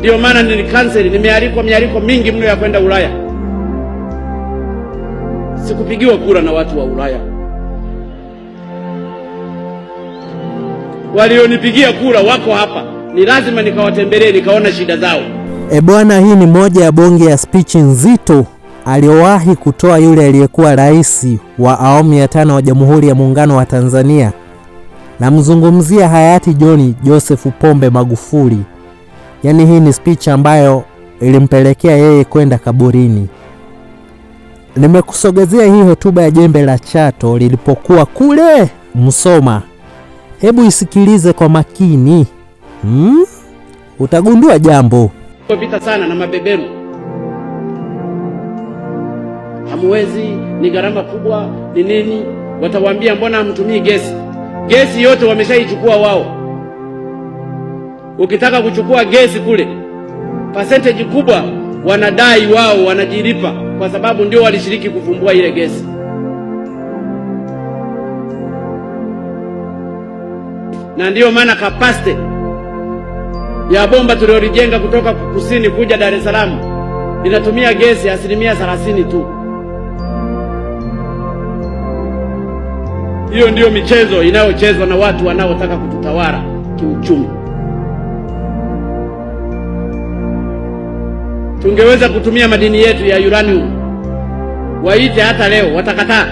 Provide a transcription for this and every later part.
Ndio maana nilikanseli, nimealikwa mialiko mingi mno ya kwenda Ulaya. Sikupigiwa kura na watu wa Ulaya. Walionipigia kura wako hapa. Ni lazima nikawatembelee, nikaona shida zao. Bwana, hii ni moja ya bonge ya speech nzito aliyowahi kutoa yule aliyekuwa rais wa awamu ya 5 wa Jamhuri ya Muungano wa Tanzania. Namzungumzia hayati John Joseph Pombe Magufuli. Yaani hii ni speech ambayo ilimpelekea yeye kwenda kaburini. Nimekusogezea hii hotuba ya Jembe la Chato lilipokuwa kule Musoma. Hebu isikilize kwa makini. Utagundua jambo. Vita sana na mabeberu. Hamwezi, ni gharama kubwa, ni nini? Watawaambia mbona hamtumii gesi? Gesi yote wameshaichukua wao. Ukitaka kuchukua gesi kule, percentage kubwa wanadai wao, wanajilipa kwa sababu ndio walishiriki kufumbua ile gesi. Na ndio maana capacity ya bomba tuliolijenga kutoka kusini kuja Dar es Salaam linatumia gesi 30% tu. Hiyo ndio michezo inayochezwa na watu wanaotaka kututawala kiuchumi. Tungeweza kutumia madini yetu ya uranium. Waite hata leo, watakataa.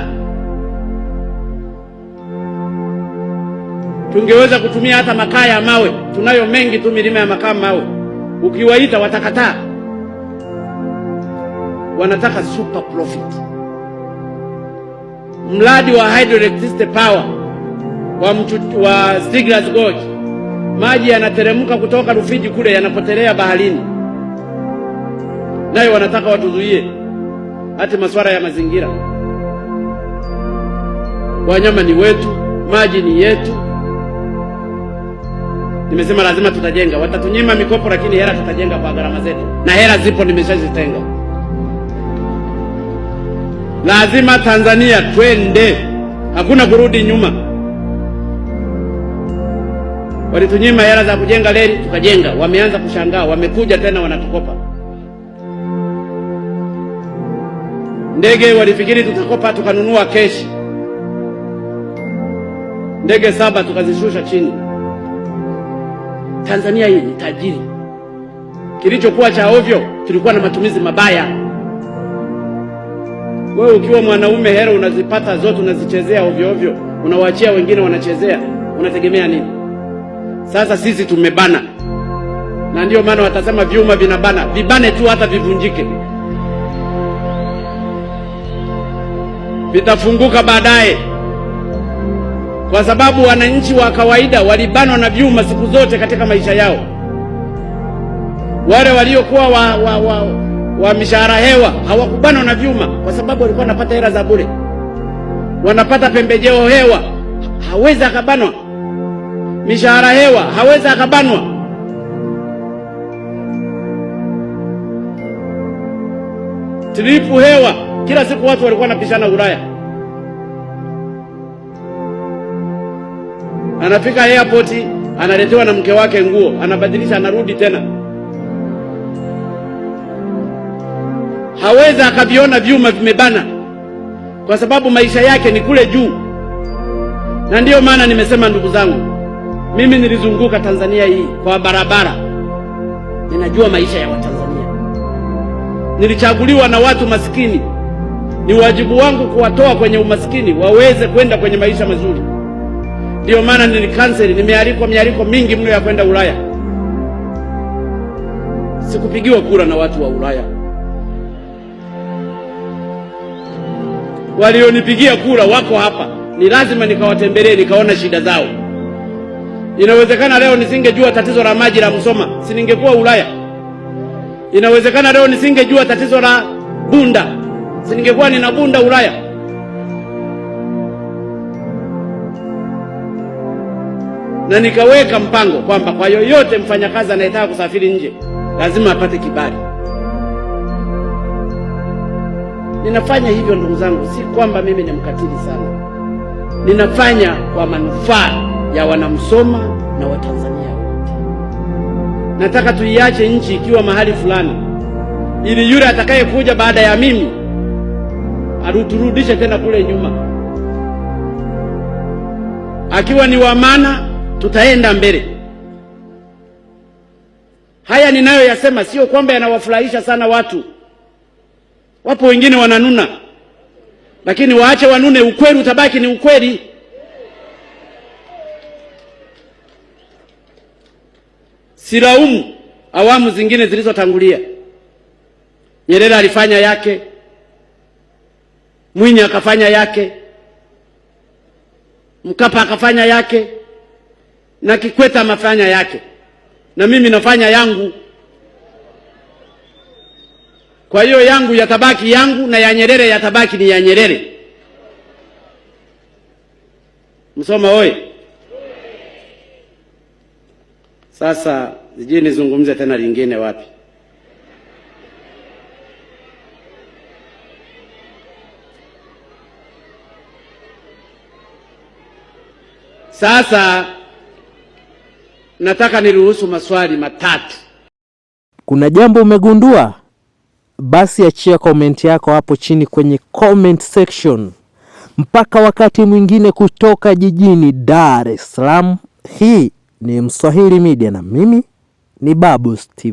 Tungeweza kutumia hata makaa ya mawe. Tunayo mengi tu milima ya makaa mawe. Ukiwaita watakataa. Wanataka super profit. Mradi wa hydroelectric power wa Stiegler's Gorge, maji yanateremka kutoka Rufiji kule yanapotelea baharini. Nayo wanataka watuzuie. Hata masuala ya mazingira. Wanyama ni wetu, maji ni yetu. Nimesema lazima tutajenga. Watatunyima mikopo lakini hela tutajenga kwa gharama zetu. Na hela zipo, nimeshazitenga. Lazima Tanzania twende. Hakuna kurudi nyuma. Walitunyima hela za kujenga reli, tukajenga. Wameanza kushangaa, wamekuja tena wanatukopa. Ndege walifikiri tutakopa, tukanunua keshi. Ndege 7 tukazishusha chini. Tanzania hii ni tajiri. Kilichokuwa cha ovyo, tulikuwa na matumizi mabaya. Wewe ukiwa mwanaume hela unazipata zote, unazichezea ovyo ovyo, unawaachia wengine wanachezea, unategemea nini? Sasa sisi tumebana. Na ndio maana watasema vyuma vinabana. Vibane tu hata vivunjike. Vitafunguka baadaye. Kwa sababu wananchi wa kawaida walibanwa na vyuma siku zote katika maisha yao. Wale waliokuwa wa mishahara hewa hawakubanwa na vyuma kwa sababu walikuwa wanapata hela za bure. Wanapata pembejeo hewa, hawezi akabanwa. Mishahara hewa, hawezi akabanwa. Tripu hewa, kila siku watu walikuwa wanapishana Ulaya. Anafika airport, analetewa na mke wake nguo, anabadilisha, anarudi tena. Hawezi akaviona vyuma vimebana kwa sababu maisha yake ni kule juu. Na ndiyo maana nimesema, ndugu zangu, mimi nilizunguka Tanzania hii kwa barabara. Ninajua maisha ya Watanzania. Nilichaguliwa na watu maskini. Ni wajibu wangu kuwatoa kwenye umaskini waweze kwenda kwenye maisha mazuri. Ndio maana nilikanseli, nimealikwa mialiko mingi mno ya kwenda Ulaya. Sikupigiwa kura na watu wa Ulaya. Walionipigia kura wako hapa. Ni lazima nikawatembelee, nikaona shida zao. Inawezekana leo nisingejua tatizo la maji la Musoma, si ningekuwa Ulaya. Inawezekana leo nisingejua tatizo la Bunda, si ningekuwa nina Bunda Ulaya. Na nikaweka mpango kwamba kwa yoyote mfanyakazi anayetaka kusafiri nje lazima apate kibali. Ninafanya hivyo ndugu zangu, si kwamba mimi ni mkatili sana. Ninafanya kwa manufaa ya Wanamsoma na Watanzania wote. nataka tuiache nchi ikiwa mahali fulani, ili yule atakayekuja baada ya mimi aruturudishe tena kule nyuma. Akiwa ni wa maana, tutaenda mbele. Haya ninayoyasema sio kwamba yanawafurahisha sana watu. Wapo wengine wananuna, lakini waache wanune, ukweli utabaki ni ukweli. Silaumu awamu zingine zilizotangulia. Nyerere alifanya yake, Mwinyi akafanya yake, Mkapa akafanya yake, na Kikwete amefanya yake, na mimi nafanya yangu. Kwa hiyo yangu yatabaki yangu na ya Nyerere yatabaki ni ya Nyerere. Msoma oye! Sasa sijui nizungumze tena lingine wapi. Sasa nataka niruhusu maswali matatu. Kuna jambo umegundua? Basi achia komenti yako hapo chini kwenye comment section. Mpaka wakati mwingine, kutoka jijini Dar es Salaam, hii ni Mswahili Media na mimi ni Babus TV.